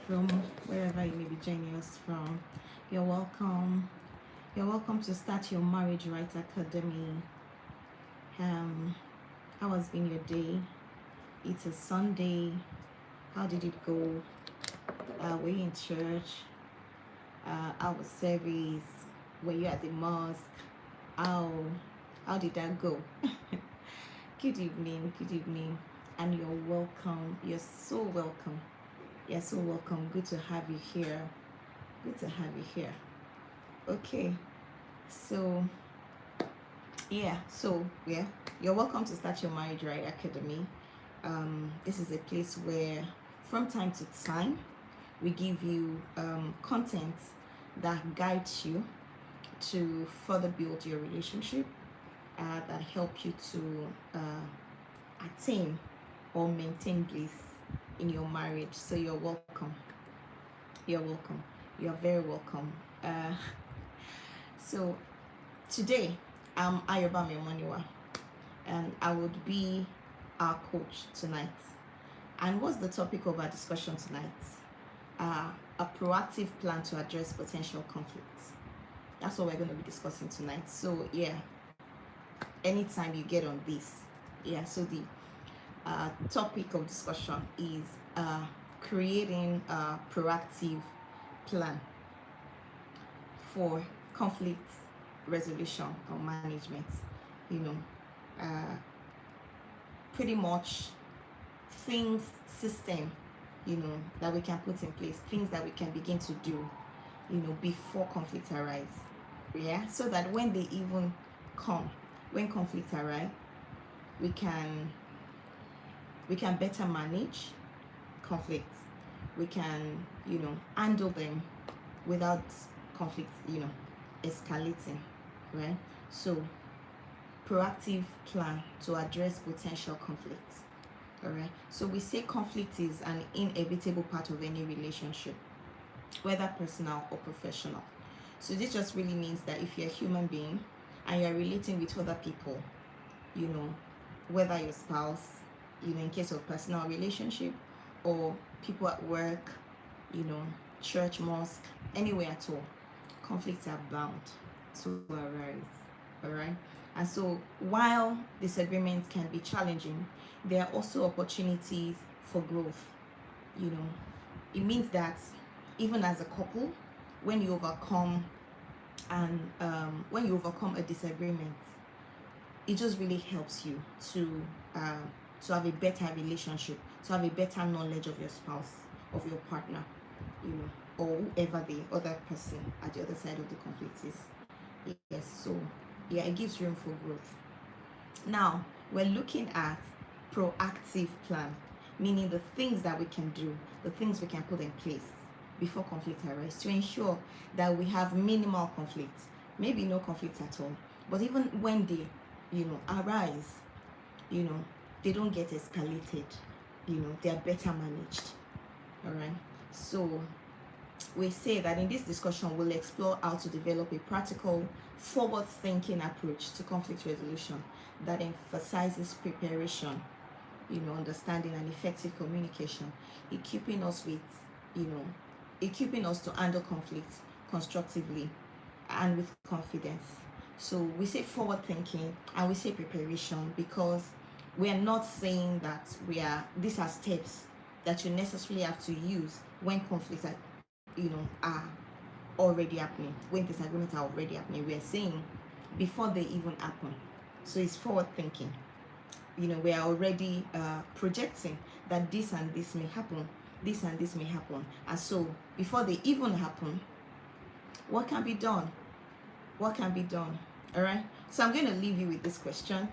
from wherever you may be joining us from. You're welcome. You're welcome to Start Your Marriage Right Academy. How has been your day? It's a Sunday. How did it go? Were you in church? How was service? Were you at the mosque? How did that go? Good evening. Good evening. And you're welcome. You're so welcome. You're so welcome. Good to have you here. Good to have you here. Okay. So yeah, you're welcome to Start Your Marriage Right Academy. This is a place where from time to time we give you content that guides you to further build your relationship, that help you to attain or maintain bliss in your marriage. So you're welcome. You're welcome. You're very welcome. So today I'm Ayoba Memoniwa, and I would be our coach tonight. And what's the topic of our discussion tonight? A proactive plan to address potential conflicts. That's what we're going to be discussing tonight. So yeah, anytime you get on this, so the topic of discussion is creating a proactive plan for conflict resolution or management. Pretty much things, system, that we can put in place, things that we can begin to do, before conflicts arise. Yeah, so that when they even come, when conflicts arise, we can better manage conflicts. We can, handle them without conflicts, escalating, right? So proactive plan to address potential conflicts. All right. So we say conflict is an inevitable part of any relationship, whether personal or professional. So this just really means that if you're a human being and you're relating with other people, whether your spouse, in case of personal relationship, or people at work, church, mosque, anywhere at all, conflicts are bound to arise. All right. And so while disagreements can be challenging, there are also opportunities for growth. It means that even as a couple, when you overcome a disagreement, it just really helps you to have a better relationship, to have a better knowledge of your spouse, of your partner, or whoever the other person at the other side of the conflict is. Yes, so yeah, it gives room for growth. Now we're looking at proactive plan, meaning the things that we can do, the things we can put in place before conflict arises to ensure that we have minimal conflict, maybe no conflict at all, but even when they arise, they don't get escalated, they are better managed. All right. So we say that in this discussion we'll explore how to develop a practical, forward-thinking approach to conflict resolution that emphasizes preparation, understanding and effective communication, equipping us to handle conflicts constructively and with confidence. So we say forward thinking and we say preparation because we are not saying that these are steps that you necessarily have to use when conflicts are already happening, when disagreements are already happening. We are saying before they even happen. So it's forward thinking. We are already projecting that this and this may happen, this and this may happen. And so before they even happen, what can be done? What can be done? All right. So I'm going to leave you with this question,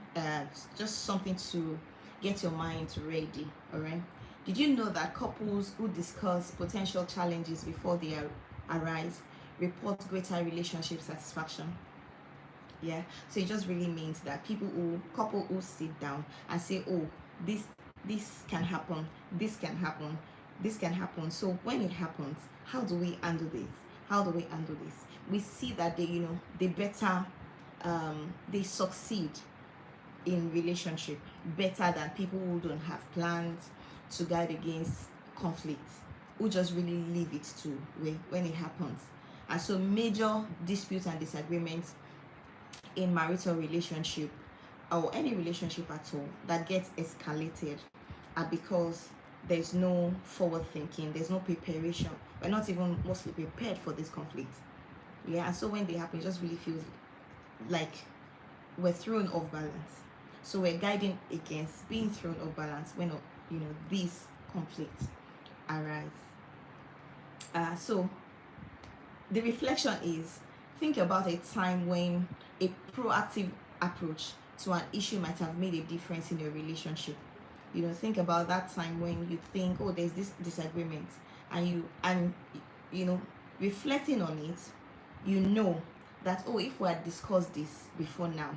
just something to get your mind ready. All right. Did you know that couples who discuss potential challenges before they arise report greater relationship satisfaction? Yeah. So it just really means that couple who sit down and say, oh, this can happen, this can happen, this can happen. So when it happens, how do we handle this? How do we handle this? We see that they better, they succeed in relationship better than people who don't have plans to guard against conflict. who just really leave it to when it happens. And so major disputes and disagreements in marital relationship or any relationship at all that gets escalated are because there's no forward thinking, there's no preparation. We're not even mostly prepared for this conflict. Yeah, and so when they happen, it just really feels like we're thrown off balance. So we're guiding against being thrown off balance when these conflicts arise. So the reflection is, think about a time when a proactive approach to an issue might have made a difference in your relationship. Think about that time when you think, oh, there's this disagreement, and reflecting on it, that, oh, if we had discussed this before now,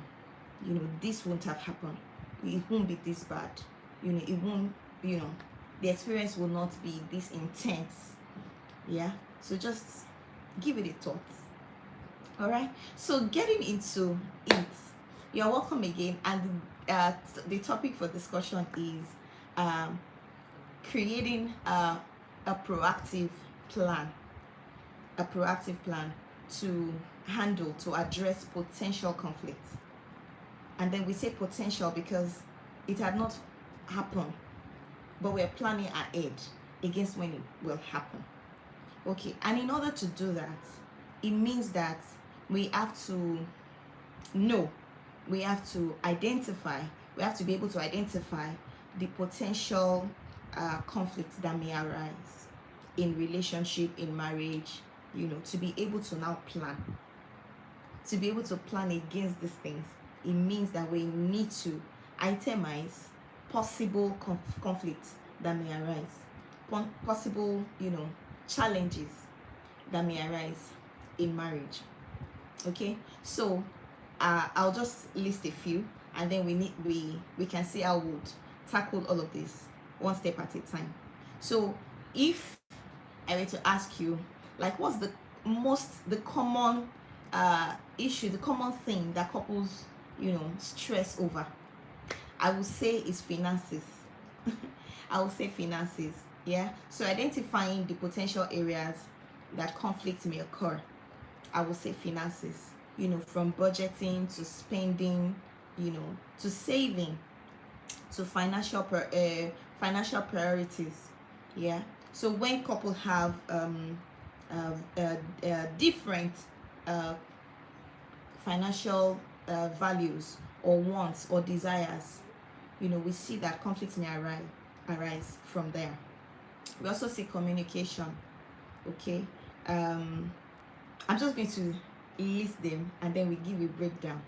this wouldn't have happened. It won't be this bad. It won't, the experience will not be this intense. Yeah. So just give it a thought. All right. So getting into it, you're welcome again. And the topic for discussion is creating a proactive plan. A proactive plan to address potential conflicts. And then we say potential because it had not happened, but we're planning ahead against when it will happen. Okay, and in order to do that, it means that we have to know, we have to identify, we have to be able to identify the potential conflicts that may arise in relationship, in marriage, to be able to now plan. To be able to plan against these things, it means that we need to itemize possible conflicts that may arise, possible, challenges that may arise in marriage. Okay, so I'll just list a few, and then we can see how we would tackle all of this one step at a time. So if I were to ask you, like, what's the common issue, the common thing that couples stress over, I would say is finances. I would say finances. Yeah, so identifying the potential areas that conflict may occur, I would say finances. From budgeting to spending, to saving, to financial priorities. Yeah, so when couples have different financial values or wants or desires, we see that conflicts may arise from there. We also see communication. Okay, I'm just going to list them and then we give a breakdown.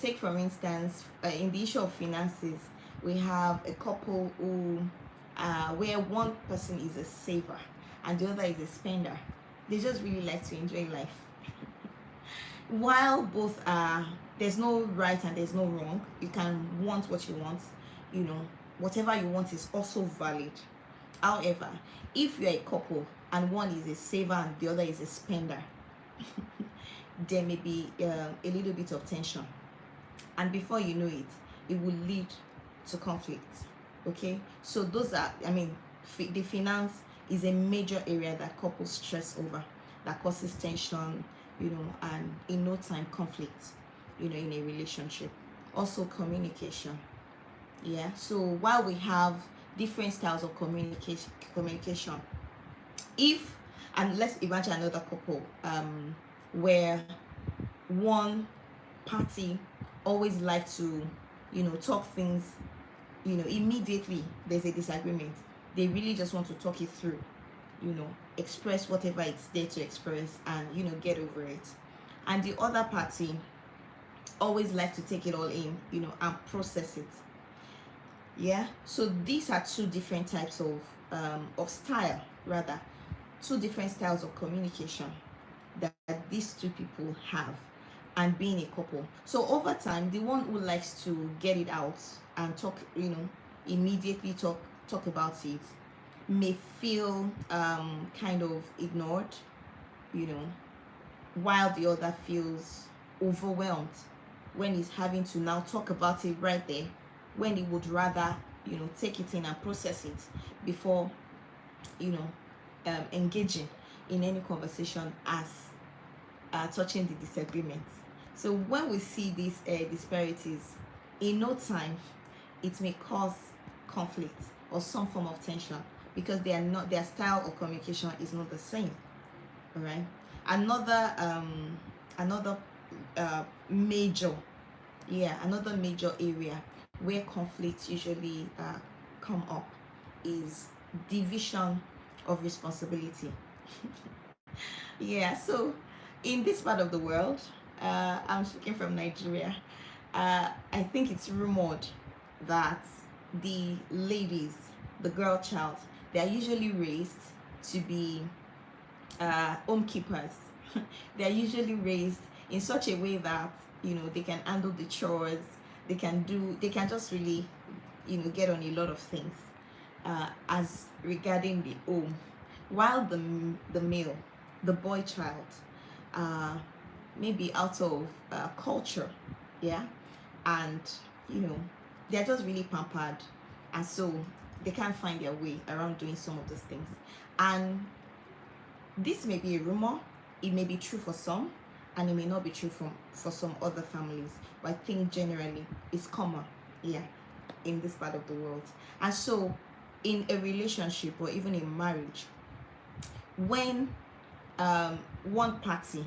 Take for instance, in the issue of finances, we have a couple who where one person is a saver and the other is a spender. They just really like to enjoy life. While both are, there's no right and there's no wrong. You can want what you want. Whatever you want is also valid. However, if you're a couple and one is a saver and the other is a spender, there may be a little bit of tension, and before you know it, it will lead to conflict. Okay, so those are, the finance is a major area that couples stress over, that causes tension, and in no time conflict, in a relationship. Also communication. Yeah, so while we have different styles of communication, and let's imagine another couple where one party always like to talk things, immediately there's a disagreement, they really just want to talk it through, express whatever it's there to express and get over it. And the other party always like to take it all in, and process it. Yeah, so these are two different types of style, rather two different styles of communication that these two people have, and being a couple. So over time, the one who likes to get it out and talk, immediately talk about it, may feel kind of ignored, while the other feels overwhelmed when he's having to now talk about it right there, when he would rather take it in and process it before engaging in any conversation as touching the disagreements. So when we see these disparities, in no time, it may cause conflict or some form of tension because they are not, their style of communication is not the same. All right. Another major, another major area where conflicts usually come up is division of responsibility. Yeah, so in this part of the world, I'm speaking from Nigeria. I think it's rumored that the ladies, the girl child, they are usually raised to be home keepers. They are usually raised in such a way that they can handle the chores, they can just really get on a lot of things as regarding the home, while the male, the boy child, uh, maybe out of culture, yeah, and you know they're just really pampered, and so they can't find their way around doing some of those things. And this may be a rumor, it may be true for some, and it may not be true for some other families, but I think generally it's common, yeah, in this part of the world. And so in a relationship or even in marriage, when one party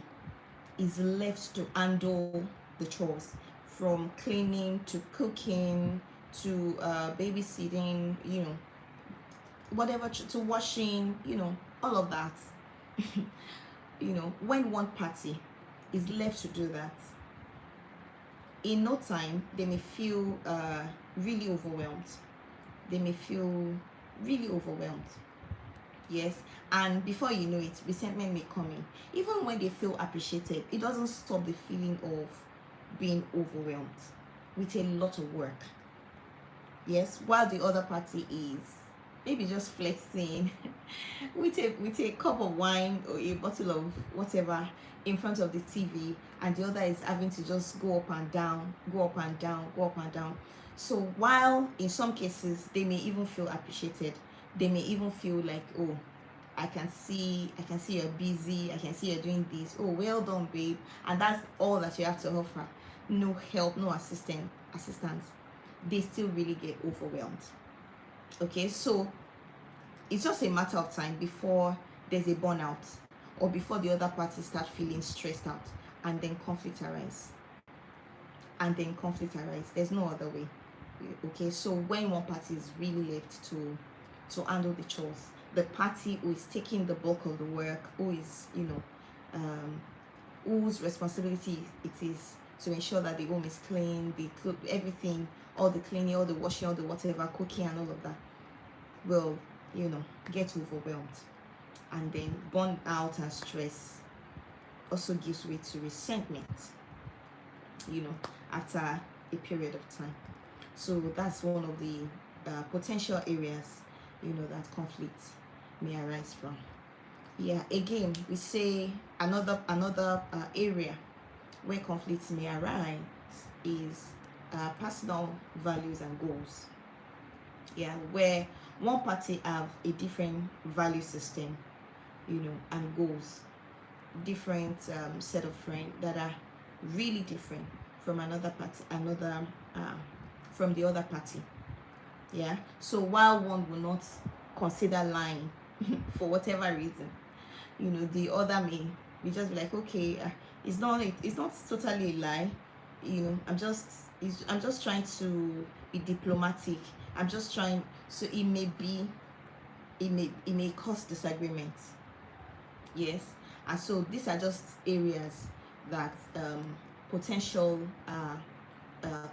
is left to handle the chores, from cleaning to cooking to babysitting, whatever, to washing, all of that. When one party is left to do that, in no time they may feel really overwhelmed. They may feel really overwhelmed. Yes, and before you know it, resentment may come in. Even when they feel appreciated, it doesn't stop the feeling of being overwhelmed with a lot of work. Yes, while the other party is maybe just flexing with a cup of wine or a bottle of whatever in front of the TV, and the other is having to just go up and down, go up and down, go up and down. So while in some cases they may even feel appreciated, they may even feel like, oh, I can see you're busy, I can see you're doing this, oh, well done, babe, and that's all that you have to offer. No help, no assistance. They still really get overwhelmed. Okay, so it's just a matter of time before there's a burnout, or before the other party start feeling stressed out, and then conflict arise. There's no other way. Okay, so when one party is really left to handle the chores, the party who is taking the bulk of the work, who is whose responsibility it is to ensure that the home is clean, everything, all the cleaning, all the washing, all the whatever, cooking and all of that, will get overwhelmed, and then burnout and stress also gives way to resentment after a period of time. So that's one of the potential areas that conflict may arise from. Yeah, again, we say another area where conflicts may arise is personal values and goals. Yeah, where one party have a different value system, and goals, different set of friends that are really different from from the other party. Yeah, so while one will not consider lying for whatever reason, the other may be just be like, okay, it's not totally a lie, I'm just trying to be diplomatic, I'm just trying. So it may cause disagreements. Yes, and so these are just areas that potential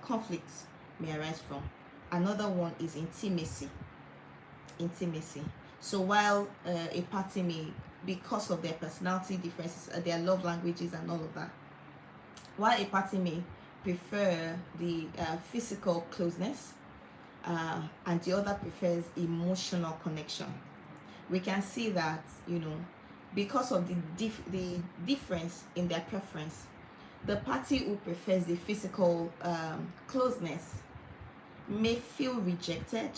conflicts may arise from. Another one is intimacy. So while a party may, because of their personality differences, their love languages and all of that, while a party may prefer the physical closeness, and the other prefers emotional connection, we can see that because of the difference in their preference, the party who prefers the physical closeness may feel rejected,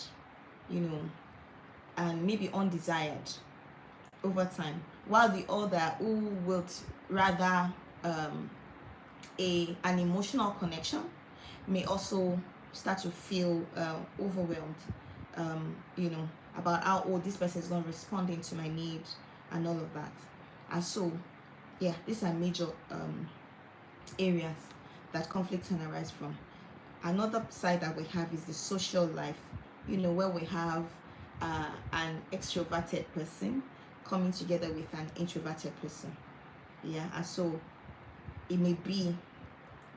and maybe undesired. over time, while the other who would rather an emotional connection may also start to feel overwhelmed, about how, oh, this person is not responding to my needs and all of that. And so, yeah, these are major areas that conflict can arise from. Another side that we have is the social life, where we have an extroverted person coming together with an introverted person. Yeah, and so it may be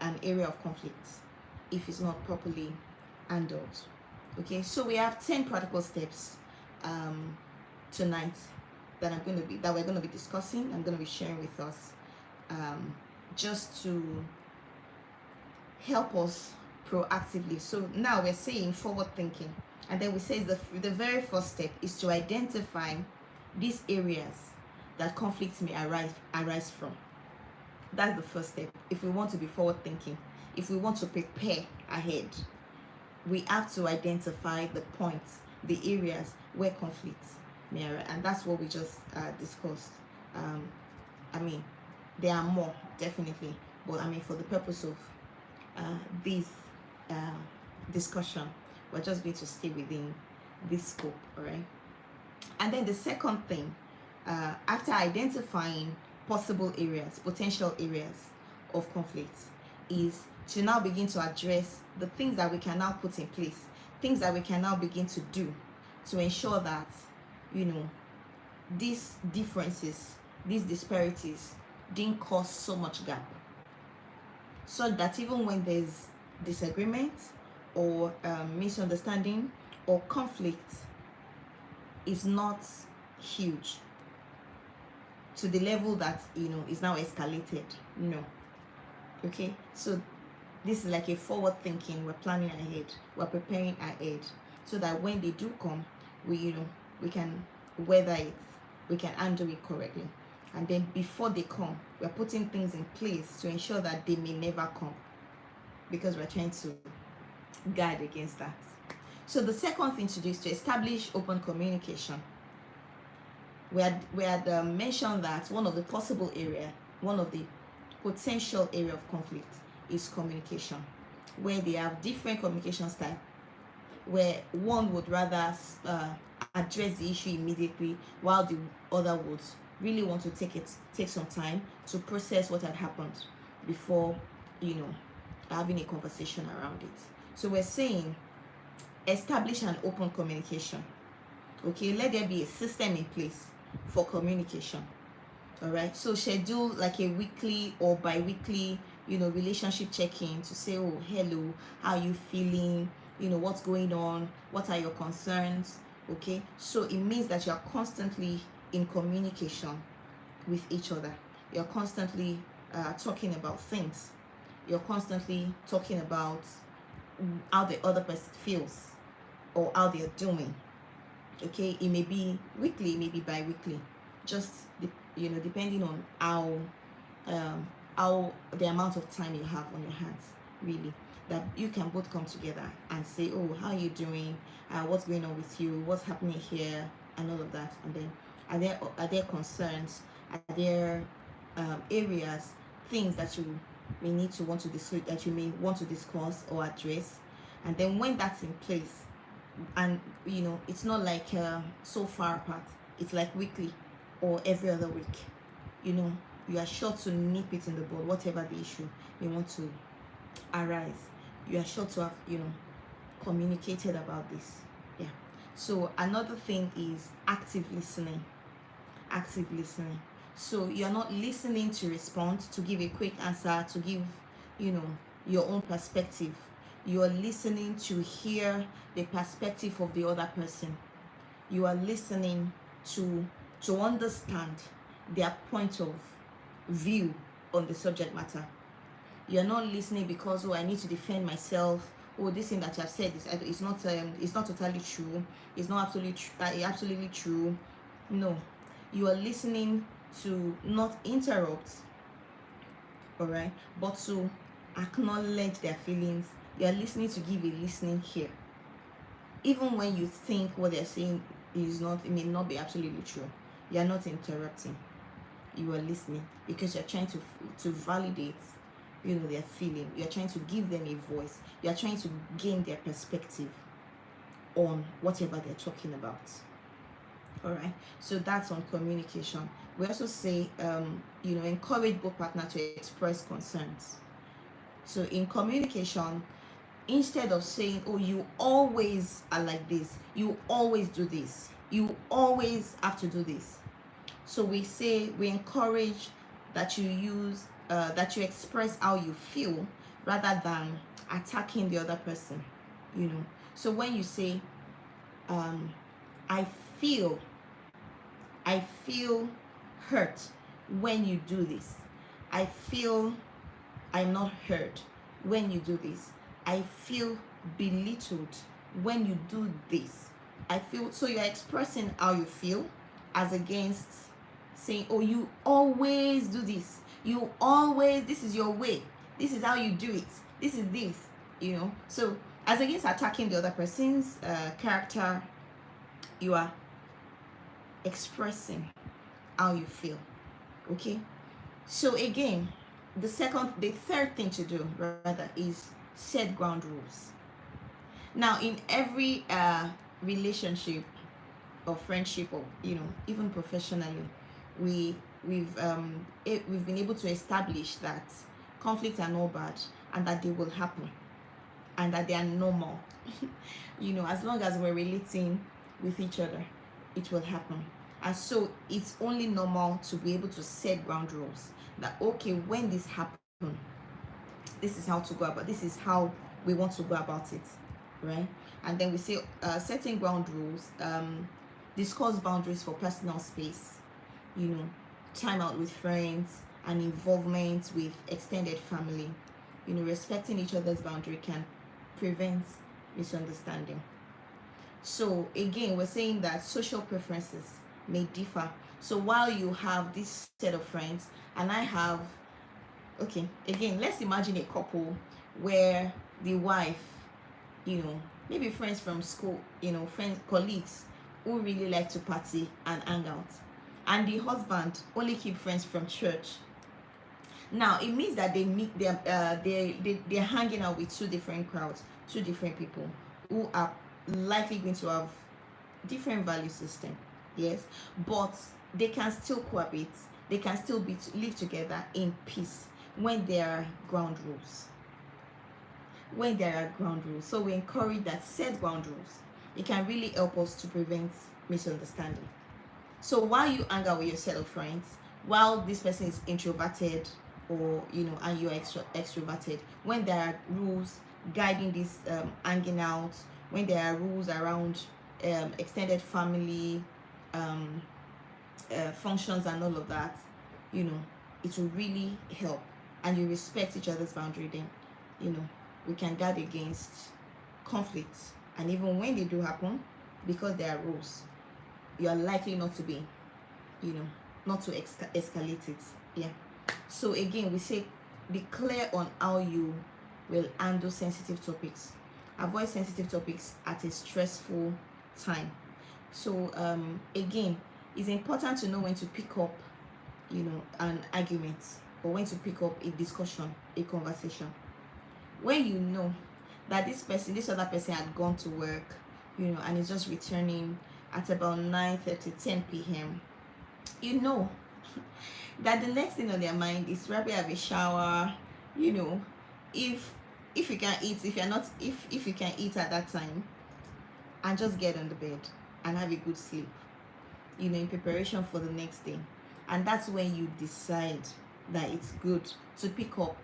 an area of conflict if it's not properly handled. Okay, so we have 10 practical steps tonight that we're going to be discussing. I'm going to be sharing with us, just to help us proactively. So now we're saying forward thinking, and then we say the very first step is to identify these areas that conflicts may arise from. That's the first step. If we want to be forward thinking, if we want to prepare ahead, we have to identify the points, the areas where conflicts may arise, and that's what we just discussed. There are more, definitely, but for the purpose of this discussion, we're just going to stay within this scope, all right? And then the second thing, after identifying potential areas of conflict, is to now begin to address the things that we can now put in place, things that we can now begin to do to ensure that, these differences, these disparities didn't cause so much gap, so that even when there's disagreement or misunderstanding or conflict, is not huge to the level that is now escalated. No. Okay, so this is like a forward thinking. We're planning ahead, we're preparing ahead, so that when they do come, we can weather it, we can handle it correctly. And then before they come, we're putting things in place to ensure that they may never come, because we're trying to guard against that. So the second thing to do is to establish open communication. We had mentioned that one of the potential area of conflict is communication, where they have different communication style, where one would rather address the issue immediately, while the other would really want to take some time to process what had happened before having a conversation around it. So we're saying establish an open communication. Okay, let there be a system in place for communication. All right, so schedule like a weekly or bi-weekly relationship check-in to say, oh, hello, how are you feeling, what's going on, what are your concerns. Okay, so it means that you're constantly in communication with each other. You're constantly talking about things. You're constantly talking about how the other person feels or how they're doing. Okay, it may be weekly, it may be bi-weekly, just depending on how the amount of time you have on your hands, really, that you can both come together and say, oh, how are you doing, what's going on with you, what's happening here, and all of that. And then are there concerns, are there areas, things that you may want to discuss or address. And then when that's in place, and it's not like so far apart, it's like weekly or every other week, you are sure to nip it in the bud. Whatever the issue may want to arise, you are sure to have communicated about this. Yeah. So another thing is active listening. So you're not listening to respond, to give a quick answer, to give your own perspective. You are listening to hear the perspective of the other person. You are listening to understand their point of view on the subject matter. You're not listening because, oh, I need to defend myself, oh, this thing that you have said is not totally true, it's not absolutely true. No, you are listening to not interrupt, all right, but to acknowledge their feelings. You are listening to give a listening ear, even when you think what they're saying it may not be absolutely true. You're not interrupting. You are listening because you're trying to validate, their feeling. You're trying to give them a voice. You're trying to gain their perspective on whatever they're talking about. All right, so that's on communication. We also say encourage both partners to express concerns. So in communication, instead of saying, oh, you always are like this, you always do this, you always have to do this, so we encourage that you use that you express how you feel rather than attacking the other person. So when you say, I feel I feel hurt when you do this. I feel I'm not heard when you do this. I feel belittled when you do this. I feel, so you're expressing how you feel as against saying, oh, you always do this. You always, this is your way. This is how you do it. This is this. So as against attacking the other person's character, you are expressing how you feel. Okay, so again, the third thing to do rather is set ground rules. Now in every relationship or friendship, or even professionally, we've been able to establish that conflicts are not bad and that they will happen and that they are normal. As long as we're relating with each other, it will happen. And so it's only normal to be able to set ground rules that, okay, when this happens, this is how to go about, this is how we want to go about it, right? And then we say setting ground rules, discuss boundaries for personal space, time out with friends, and involvement with extended family. Respecting each other's boundary can prevent misunderstanding. So again, we're saying that social preferences may differ. So while you have this set of friends and I have, okay, again, let's imagine a couple where the wife, maybe friends from school, friends, colleagues who really like to party and hang out, and the husband only keep friends from church. Now it means that they meet them, they're hanging out with two different crowds, two different people who are likely going to have different value system. Yes, but they can still cohabit, they can still live together in peace when there are ground rules. So we encourage that set ground rules. It can really help us to prevent misunderstanding. So while you hang out with your set of friends, while this person is introverted, or and you're extroverted, when there are rules guiding this hanging out, when there are rules around extended family functions and all of that, it will really help, and you respect each other's boundary, then we can guard against conflicts. And even when they do happen, because there are rules, you are likely not to be not to escalate it. Yeah. So again, we say be clear on how you will handle sensitive topics. Avoid sensitive topics at a stressful time. So again, it's important to know when to pick up an argument, or when to pick up a discussion, a conversation. When you know that this other person had gone to work, and is just returning at about 9:30, 10 p.m., that the next thing on their mind is probably have a shower, if you can eat, if you can eat at that time, and just get on the bed and have a good sleep, in preparation for the next day. And that's when you decide that it's good to pick up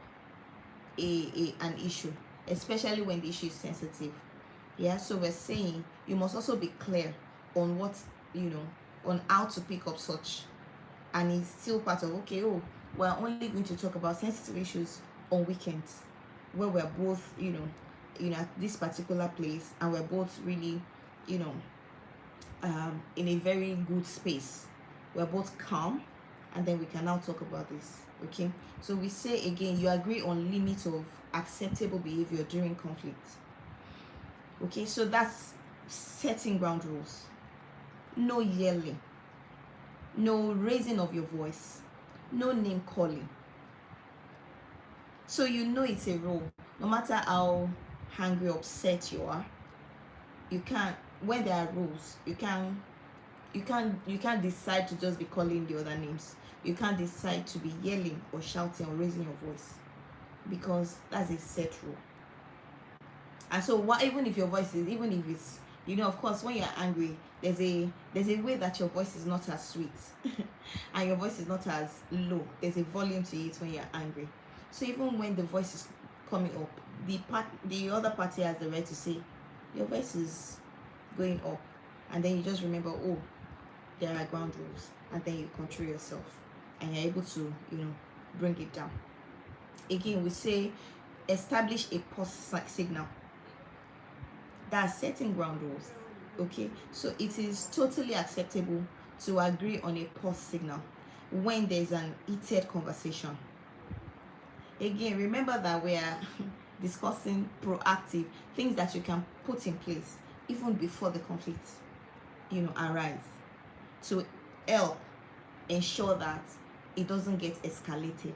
an issue, especially when the issue is sensitive. Yeah, so we're saying you must also be clear on what, on how to pick up such. And it's still part of, okay, we're only going to talk about sensitive issues on weekends, where we're both, at this particular place, and we're both really, in a very good space. We're both calm, and then we can now talk about this. Okay, so we say again, you agree on limits of acceptable behavior during conflict. Okay, so that's setting ground rules. No yelling. no raising of your voice, no name calling. So you know it's a rule. No matter how angry, upset you are, you can't. When there are rules, you can't decide to just be calling the other names. You can't decide to be yelling or shouting or raising your voice, because that's a set rule. And so what, even if your voice is, even if it's, of course, when you're angry, there's a way that your voice is not as sweet and your voice is not as low. There's a volume to it when you're angry. So even when the voice is coming up, the other party has the right to say your voice is going up, and then you just remember, oh, there are ground rules, and then you control yourself and you're able to bring it down. Again, we say establish a pause signal. That's setting ground rules. Okay, so it is totally acceptable to agree on a pause signal when there's an heated conversation. Again, remember that we are discussing proactive things that you can put in place even before the conflict arise, to help ensure that it doesn't get escalated.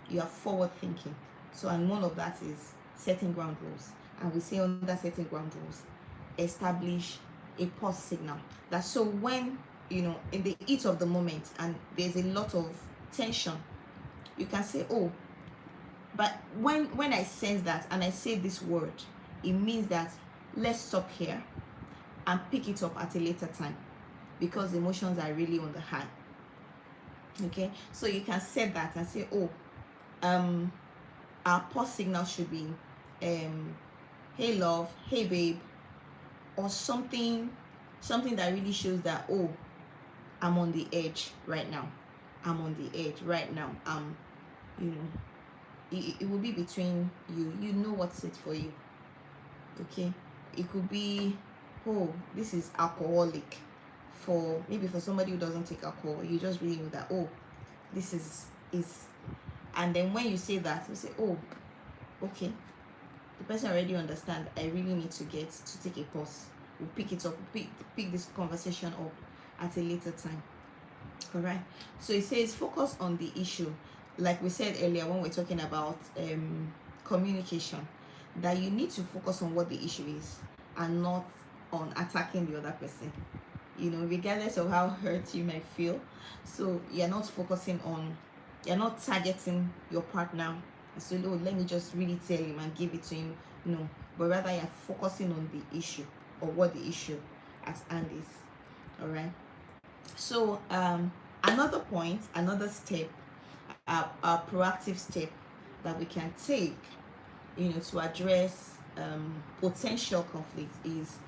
You are forward thinking. So, and one of that is setting ground rules. And we say under setting ground rules, establish a pause signal. That so when in the heat of the moment and there's a lot of tension, you can say, oh, but when I sense that and I say this word, it means that let's stop here and pick it up at a later time, because emotions are really on the high. Okay, so you can set that and say, oh, our pause signal should be hey love, hey babe, or something that really shows that, oh, I'm on the edge right now. I'm on the edge right now. It will be between you know what's it for you. Okay, it could be, oh, this is alcoholic. Maybe for somebody who doesn't take alcohol, you just really know that, oh, this is and then when you say that, you say, oh, okay, the person already understand I really need to take a pause. We'll pick it up, pick this conversation up at a later time. All right, so it says focus on the issue. Like we said earlier when we're talking about communication, that you need to focus on what the issue is and not on attacking the other person, regardless of how hurt you may feel. So you're not targeting your partner. So, oh, let me just really tell him and give it to him. No, but rather you're focusing on the issue or what the issue at hand is. All right. So another step, a proactive step that we can take, to address potential conflict is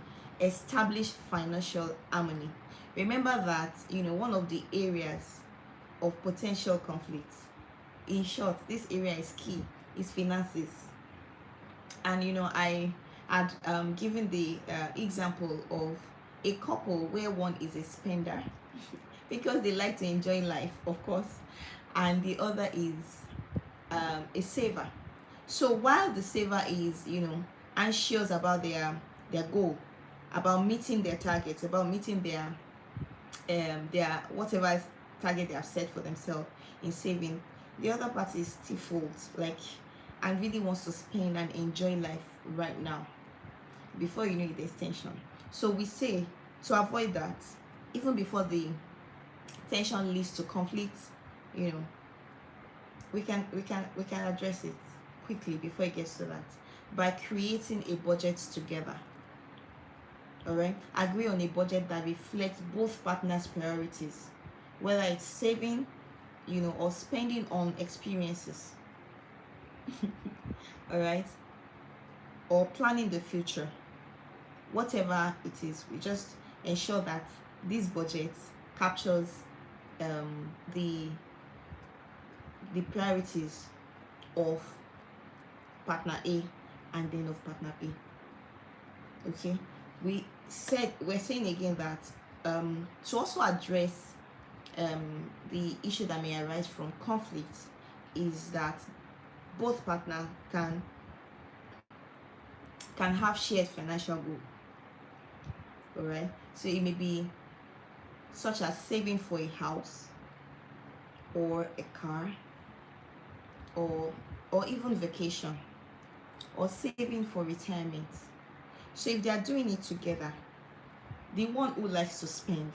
establish financial harmony. Remember that one of the areas of potential conflict, in short, this area is key, is finances. And I had given the example of a couple where one is a spender because they like to enjoy life, of course, and the other is a saver. So while the saver is anxious about their goal, about meeting their targets, about meeting their whatever target they have set for themselves in saving, the other party is stifled, and really wants to spend and enjoy life right now. Before you know it, there's tension. So we say, to avoid that, even before the tension leads to conflict, we can address it quickly before it gets to that, by creating a budget together. All right, agree on a budget that reflects both partners' priorities, whether it's saving or spending on experiences. All right, or planning the future. Whatever it is, we just ensure that this budget captures the priorities of partner A and then of partner B. Okay, we're saying again that to also address the issue that may arise from conflict is that both partners can have shared financial goal. All right, so it may be such as saving for a house or a car, or even vacation, or saving for retirement. So if they are doing it together, the one who likes to spend,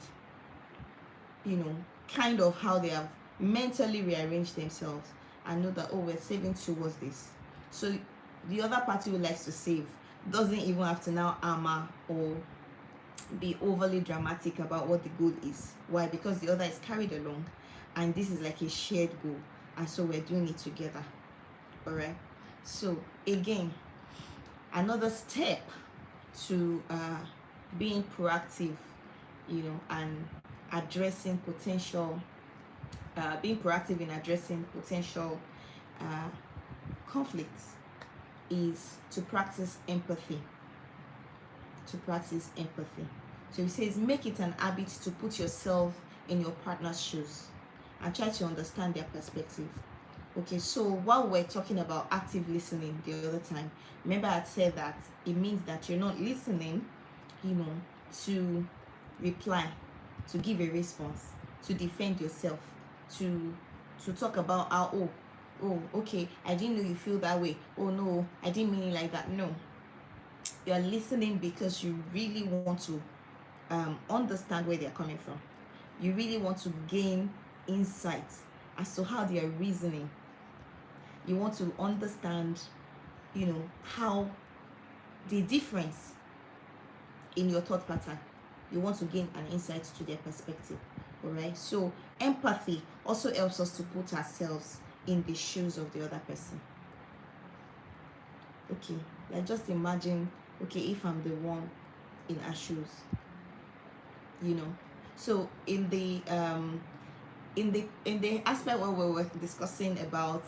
kind of how they have mentally rearranged themselves and know that, oh, we're saving towards this. So the other party who likes to save doesn't even have to now armor or be overly dramatic about what the goal is. Why? Because the other is carried along, and this is like a shared goal, and so we're doing it together. All right. So again, another step to being proactive, and addressing potential, being proactive in addressing potential uh, conflicts is to practice empathy. To practice empathy. So he says, make it an habit to put yourself in your partner's shoes and try to understand their perspective. Okay, so while we're talking about active listening the other time, remember I said that it means that you're not listening, to reply, to give a response, to defend yourself, to talk about how, okay, I didn't know you feel that way. Oh no, I didn't mean it like that. No, you're listening because you really want to understand where they're coming from. You really want to gain insights as to how they are reasoning. You want to understand, how the difference in your thought pattern. You want to gain an insight to their perspective. All right. So empathy also helps us to put ourselves in the shoes of the other person. Okay, like just imagine, okay, if I'm the one in our shoes, So in the aspect where we were discussing about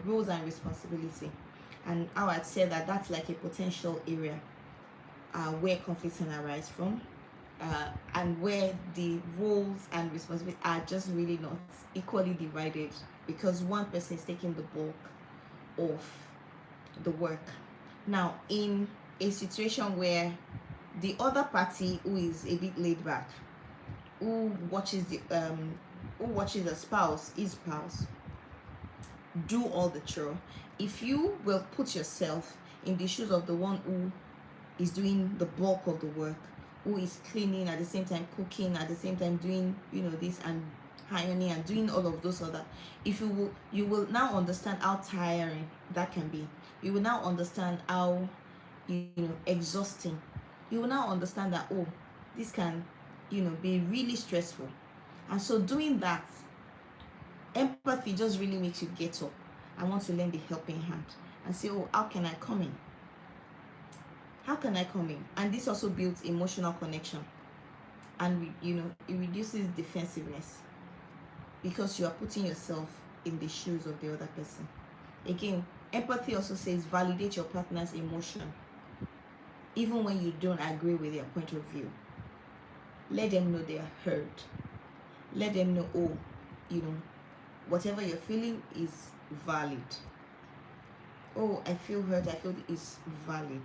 roles and responsibility, and how I'd say that that's like a potential area where conflicts can arise from, and where the roles and responsibilities are just really not equally divided, because one person is taking the bulk of the work. Now, in a situation where the other party who is a bit laid back, who watches the spouse, his spouse, do all the chore, if you will put yourself in the shoes of the one who is doing the bulk of the work, who is cleaning at the same time, cooking at the same time, doing this and ironing and doing all of those other, if you will now understand how tiring that can be. You will now understand how exhausting. You will now understand that, oh, this can be really stressful. And so doing that, empathy just really makes you get up and want to lend a helping hand and say, oh, how can I come in? How can I come in? And this also builds emotional connection, and it reduces defensiveness, because you are putting yourself in the shoes of the other person. Again, empathy also says validate your partner's emotion, even when you don't agree with their point of view. Let them know they are heard. Let them know, oh, whatever you're feeling is valid. Oh, I feel hurt, I feel it's valid.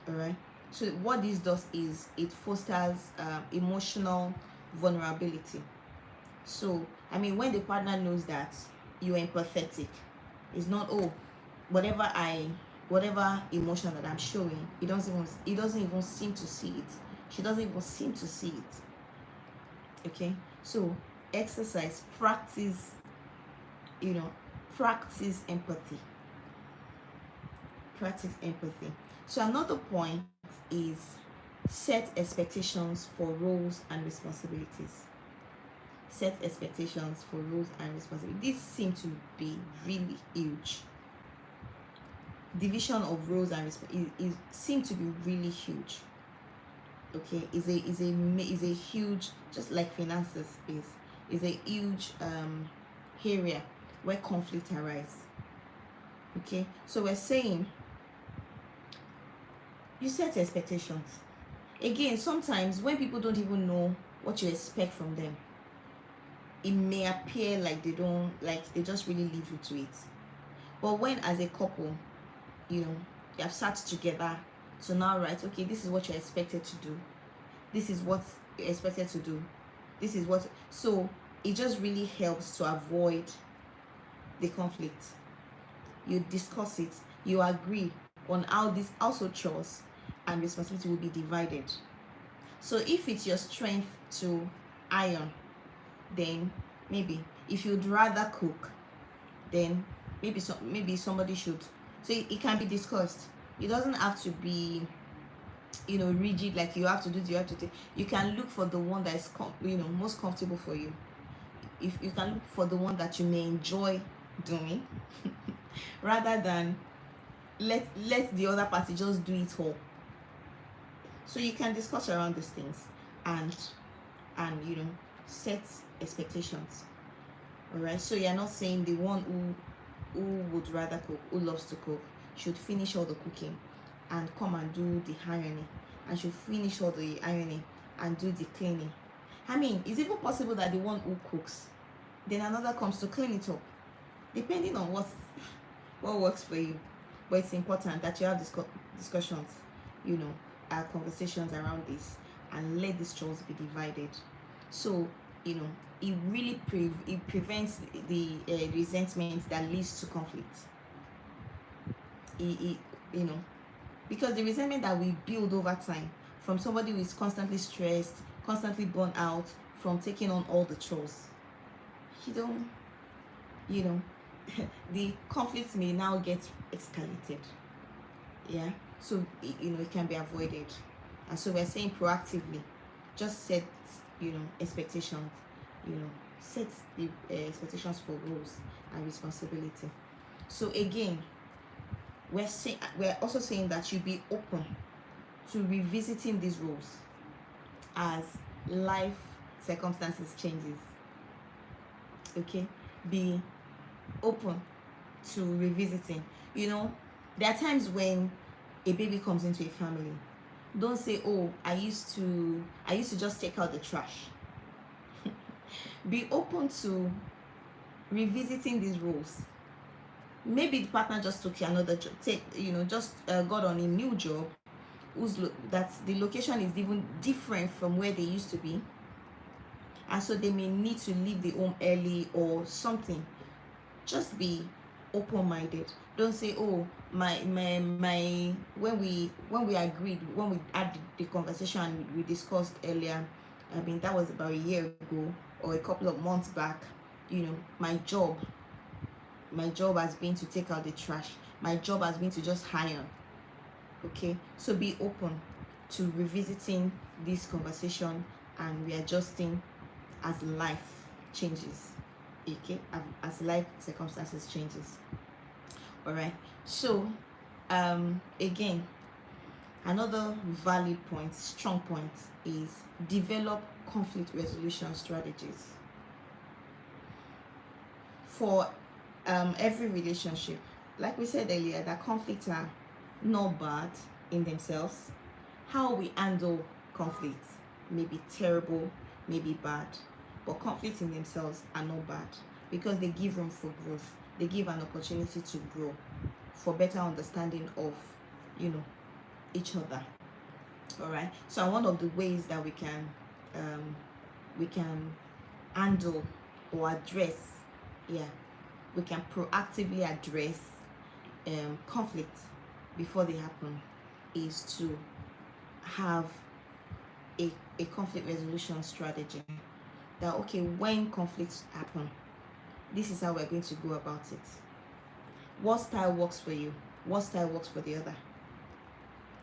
All right. So what this does is it fosters emotional vulnerability. So when the partner knows that you're empathetic, it's not, oh, whatever emotion that I'm showing, he doesn't even seem to see it. She doesn't even seem to see it. Okay. So exercise, practice empathy. Practice empathy. So another point is set expectations for roles and responsibilities. Set expectations for roles and responsibilities. This seems to be really huge. Division of roles and responsibilities seems to be really huge. Okay, is a huge, just like finances is a huge area where conflict arise. Okay, so we're saying you set expectations. Again, sometimes when people don't even know what you expect from them, it may appear like they just really leave you to it. But when as a couple, you have sat together to now write, okay, this is what you're expected to do. This is what you're expected to do. This is what, so it just really helps to avoid the conflict. You discuss it, you agree on how this household chores and responsibility will be divided. So if it's your strength to iron, then maybe if you'd rather cook, then maybe somebody should. So it can be discussed. It doesn't have to be, rigid, like you have to do this, you have to do. You can look for the one that is most comfortable for you. If you can look for the one that you may enjoy doing rather than let the other party just do it all. So you can discuss around these things and set expectations. All right, so you're not saying the one who would rather cook, who loves to cook, should finish all the cooking and come and do the ironing, and should finish all the ironing and do the cleaning. I mean, it's even possible that the one who cooks, then another comes to clean it up, depending on what works for you. But it's important that you have discussions, conversations around this, and let these chores be divided. So it really prevents the resentment that leads to conflict. Because the resentment that we build over time from somebody who is constantly stressed, constantly burnt out from taking on all the chores, the conflict may now get escalated. Yeah, so it can be avoided. And so we're saying proactively, just set expectations, set the expectations for roles and responsibility. So again, we're also saying that you be open to revisiting these roles as life circumstances changes. Okay, be open to revisiting. There are times when a baby comes into a family. Don't say, oh, I used to just take out the trash. Be open to revisiting these roles. Maybe the partner just took another job, got on a new job, that the location is even different from where they used to be, and so they may need to leave the home early or something. Just be open-minded. Don't say, oh, my when we agreed, when we had the conversation we discussed earlier, I mean that was about a year ago or a couple of months back, my job has been to take out the trash, my job has been to just iron. Okay, so be open to revisiting this conversation and readjusting as life changes. Okay, as life circumstances changes. All right, so again, another valid point, strong point, is develop conflict resolution strategies for every relationship. Like we said earlier, that conflicts are not bad in themselves. How we handle conflicts may be terrible, may be bad, but conflicts in themselves are not bad because they give room for growth. They give an opportunity to grow, for better understanding of each other. All right, so one of the ways that we can handle or address, we can proactively address conflicts before they happen, is to have a conflict resolution strategy. That, okay, when conflicts happen, this is how we're going to go about it. What style works for you? What style works for the other?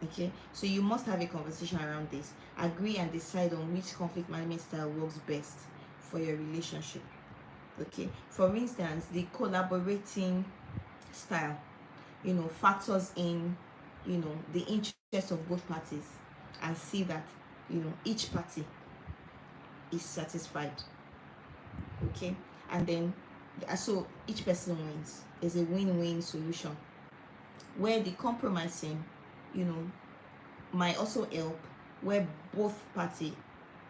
Okay, so you must have a conversation around this. Agree and decide on which conflict management style works best for your relationship. Okay, for instance, the collaborating style, factors in, the interests of both parties, and see that, each party is satisfied. Okay, and then so each person wins. Is a win-win solution where the compromising, might also help, where both parties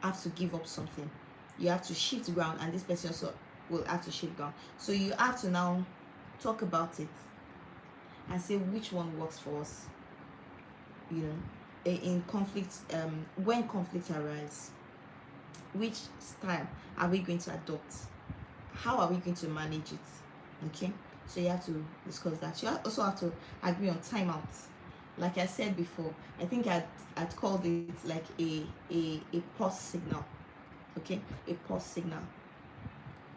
have to give up something. You have to shift ground, and this person also will have to shift ground. So you have to now talk about it and say which one works for us. In conflict, when conflicts arise, which style are we going to adopt? How are we going to manage it? Okay, so you have to discuss that. You also have to agree on timeouts. Like I said before, I think I'd called it like a pause signal. Okay, a pause signal.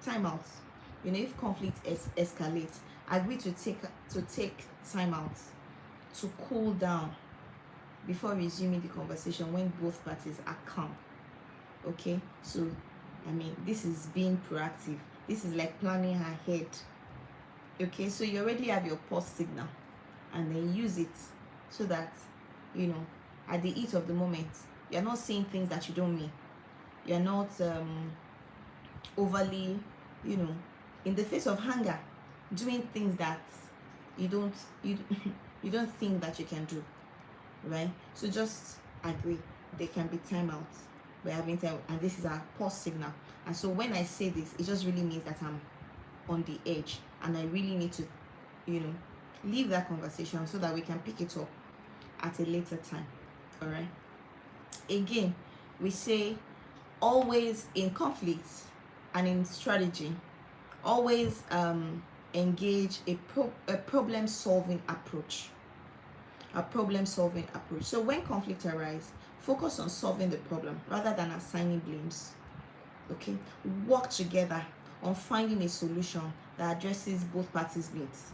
Timeouts. If conflict escalates, agree to take timeouts to cool down before resuming the conversation when both parties are calm. Okay, so this is being proactive. This is like planning ahead. Okay, so you already have your pause signal, and then use it so that at the heat of the moment, you're not saying things that you don't mean. You're not overly, in the face of anger, doing things that you don't you you don't think that you can do, right? So just agree. There can be timeouts. We're having time, and this is our pause signal. And so when I say this, it just really means that I'm on the edge, and I really need to, leave that conversation so that we can pick it up at a later time. All right. Again, we say always in conflict and in strategy, always engage a problem solving approach. A problem solving approach. So when conflict arises, focus on solving the problem rather than assigning blames. Okay, work together on finding a solution that addresses both parties' needs,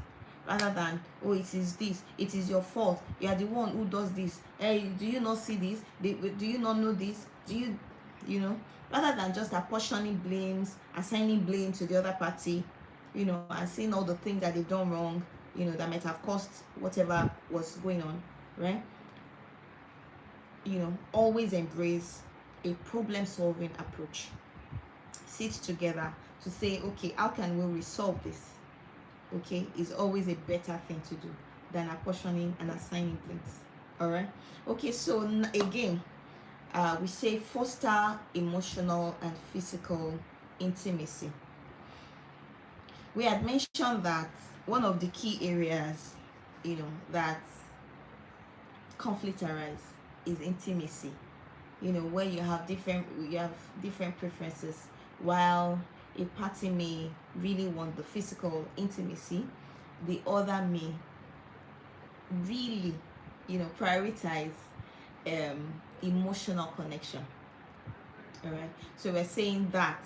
rather than, oh, it is your fault, you are the one who does this, hey, do you not see this, do you not know this, rather than just apportioning blames, assigning blame to the other party, and seeing all the things that they've done wrong, that might have caused whatever was going on, right? Always embrace a problem solving approach. Sit together to say, okay, how can we resolve this? Okay, is always a better thing to do than apportioning and assigning blames. All right. Okay, so again, we say foster emotional and physical intimacy. We had mentioned that one of the key areas, that conflict arise is intimacy. Where you have different preferences. While a party may really want the physical intimacy, the other may really, prioritize emotional connection. All right. So we're saying that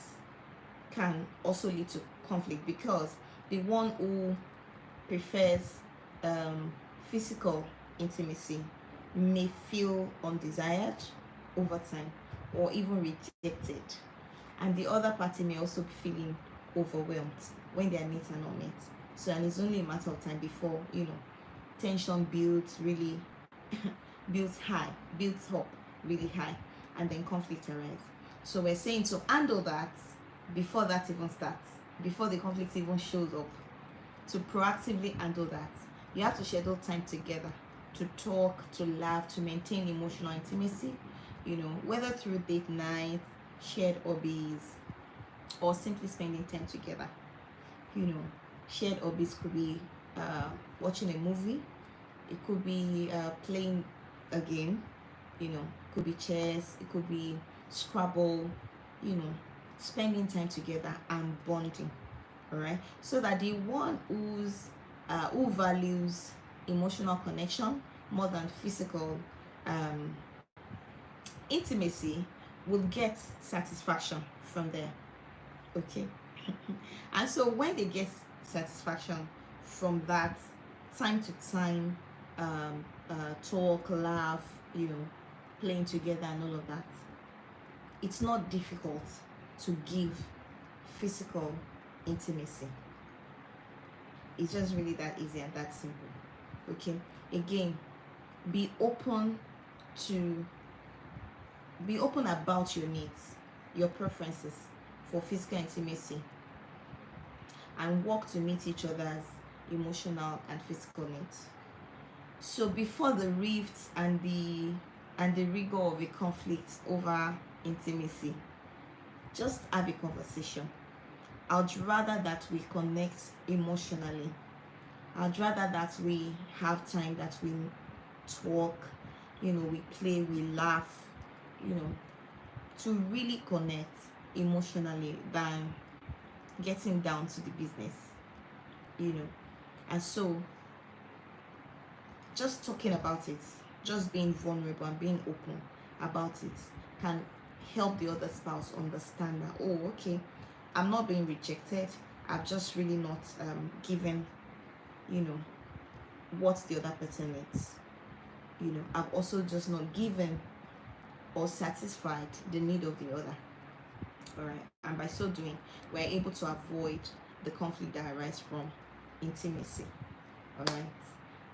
can also lead to conflict, because the one who prefers physical intimacy may feel undesired over time, or even rejected, and the other party may also be feeling overwhelmed when their needs are not met. So, and it's only a matter of time before tension builds up really high, and then conflict arises. So we're saying to handle that before that even starts, before the conflict even shows up, to proactively handle that, you have to schedule time together to talk, to laugh, to maintain emotional intimacy, whether through date night, shared hobbies, or simply spending time together. Shared hobbies could be watching a movie, it could be playing a game, could be chess, it could be Scrabble, spending time together and bonding. All right, so that the one who values emotional connection more than physical intimacy will get satisfaction from there. Okay. And so when they get satisfaction from that, time to time talk, laugh, playing together and all of that, it's not difficult to give physical intimacy. It's just really that easy and that simple. Okay, again, be open about your needs, your preferences for physical intimacy, and work to meet each other's emotional and physical needs. So before the rifts and the rigor of a conflict over intimacy, just have a conversation. I'd rather that we connect emotionally. I'd rather that we have time, that we talk, we play, we laugh, to really connect emotionally than getting down to the business, you know. And so just talking about it, just being vulnerable and being open about it can help the other spouse understand that, oh, okay, I'm not being rejected, I've just really not given, you know, what the other person needs. You know, I've also just not given or satisfied the need of the other. All right, and by so doing, we're able to avoid the conflict that arises from intimacy. All right.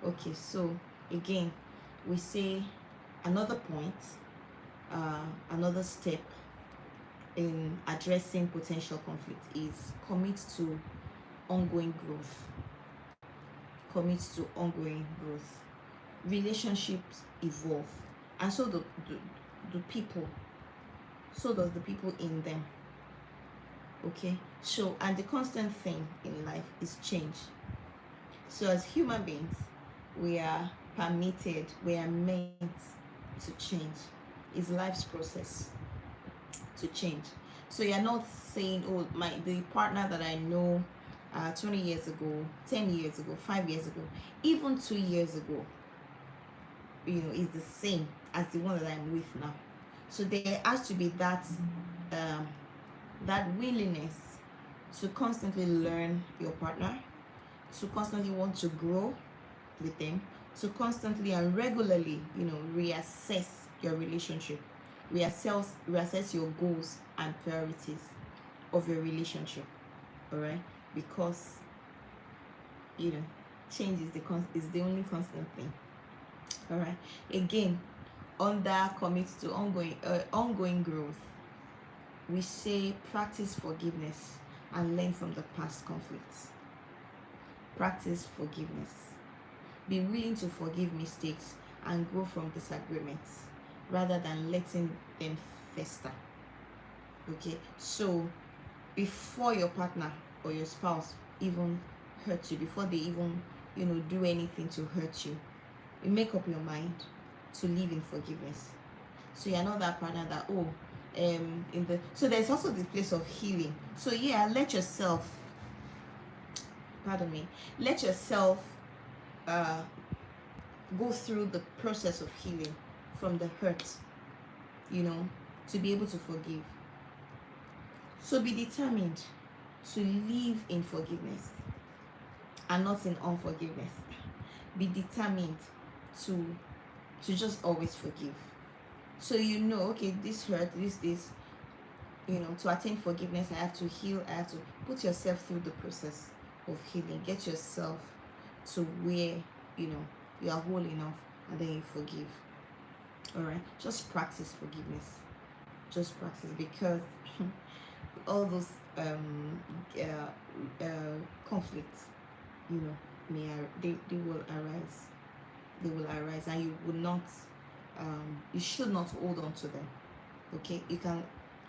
Okay, so again, we say another point, another step in addressing potential conflict is commit to ongoing growth. Commit to ongoing growth. Relationships evolve, and so the people, so does the people in them. Okay, so and the constant thing in life is change. So as human beings, we are permitted, we are meant to change. It's life's process to change. So you're not saying, oh, the partner that I know 20 years ago, 10 years ago, 5 years ago, even 2 years ago, you know, is the same as the one that I'm with now. So there has to be that that willingness to constantly learn your partner, to constantly want to grow with them, to constantly and regularly, you know, reassess your relationship, reassess your goals and priorities of your relationship. All right, because you know, change is the only constant thing. All right, again, under commit to ongoing growth, we say practice forgiveness and learn from the past conflicts. Practice forgiveness. Be willing to forgive mistakes and grow from disagreements rather than letting them fester. Okay, so before your partner or your spouse even hurt you, before they even, you know, do anything to hurt you, you make up your mind to live in forgiveness. So you're not that partner that, oh, so there's also the place of healing. So yeah, let yourself go through the process of healing from the hurt, you know, to be able to forgive. So be determined to live in forgiveness and not in unforgiveness. Be determined to just always forgive. So you know, okay, this hurt, this, you know, to attain forgiveness, I have to heal, I have to put yourself through the process of healing. Get yourself to where, you know, you are whole enough, and then you forgive. All right, just practice forgiveness. Just practice, because all those conflicts, you know, they will arise. They will arise, and you will not, you should not hold on to them. Okay, you can,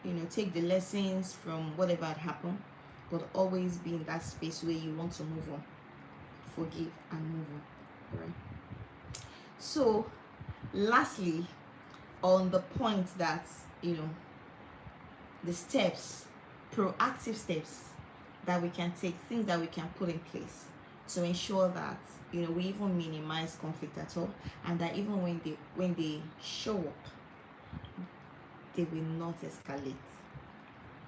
you know, take the lessons from whatever had happened, but always be in that space where you want to move on, forgive and move on. All right. So lastly, on the point that, you know, the steps, proactive steps that we can take, things that we can put in place to ensure that, you know, we even minimize conflict at all, and that even when they show up, they will not escalate.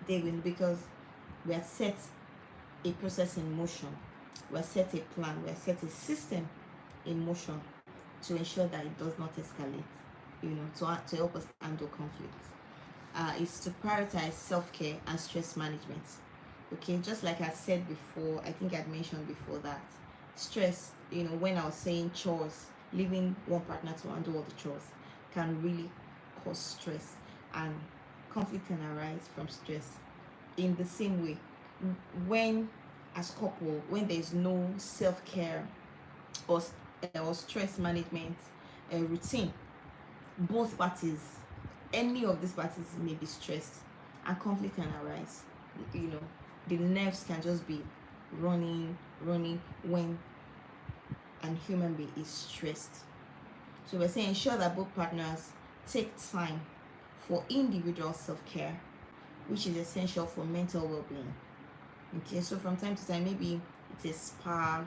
They will, because we have set a process in motion, we have set a plan, we have set a system in motion to ensure that it does not escalate, you know, to help us handle conflicts. Is to prioritize self-care and stress management. Okay, just like I said before, I think I'd mentioned before that stress, you know, when I was saying chores, leaving one partner to handle all the chores can really cause stress, and conflict can arise from stress. In the same way, when as couple, when there's no self-care or stress management routine, both parties, any of these parties may be stressed, and conflict can arise. You know, the nerves can just be running when an human being is stressed. So we're saying ensure that both partners take time for individual self-care, which is essential for mental well-being. Okay, so from time to time, maybe it's a spa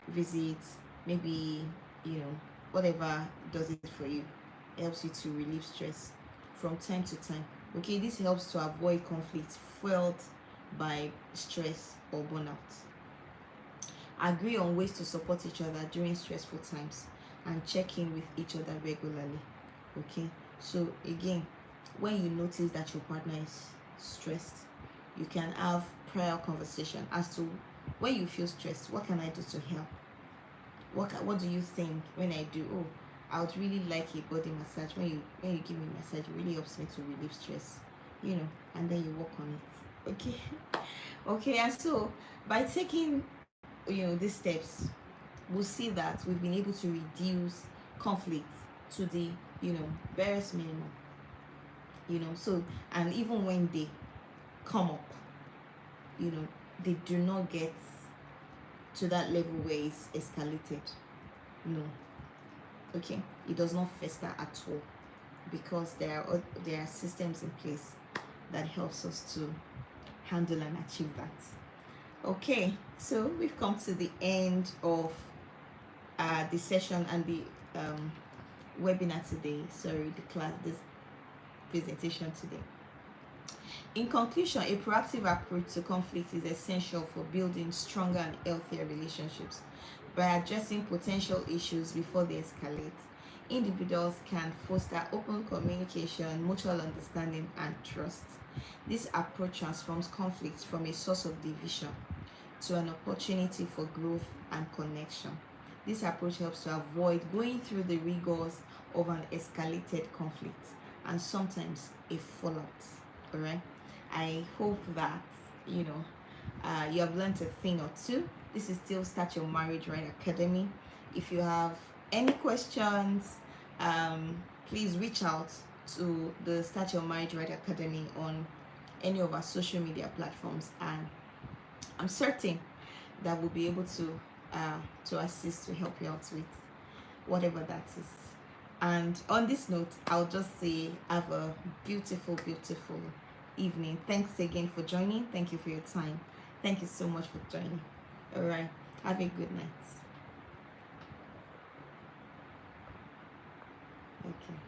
visit, maybe, whatever does it for you, helps you to relieve stress from time to time. Okay, this helps to avoid conflict fueled by stress or burnout. Agree on ways to support each other during stressful times and check in with each other regularly. Okay, so again, when you notice that your partner is stressed, you can have prior conversation as to, when you feel stressed, what can I do to help? What do you think when I do? Oh, I would really like a body massage. When you give me massage, it really helps me to relieve stress, and then you work on it. Okay. Okay, and so by taking these steps, we'll see that we've been able to reduce conflict to the barest minimum. So, and even when they come up, you know they do not get to that level where it's escalated. No. Okay, it does not fester at all, because there are systems in place that helps us to handle and achieve that. Okay, so we've come to the end of the session and the webinar today. Sorry, this presentation today. In conclusion, a proactive approach to conflict is essential for building stronger and healthier relationships. By addressing potential issues before they escalate, individuals can foster open communication, mutual understanding, and trust. This approach transforms conflict from a source of division to an opportunity for growth and connection. This approach helps to avoid going through the rigors of an escalated conflict and sometimes a fallout. All right. I hope that you have learned a thing or two. This is still Start Your Marriage Right Academy. If you have any questions, please reach out to the Start Your Marriage Right Academy on any of our social media platforms, and I'm certain that we'll be able to assist, to help you out with whatever that is. And on this note, I'll just say have a beautiful, beautiful evening. Thanks again for joining. Thank you for your time. Thank you so much for joining. All right. Have a good night. Okay.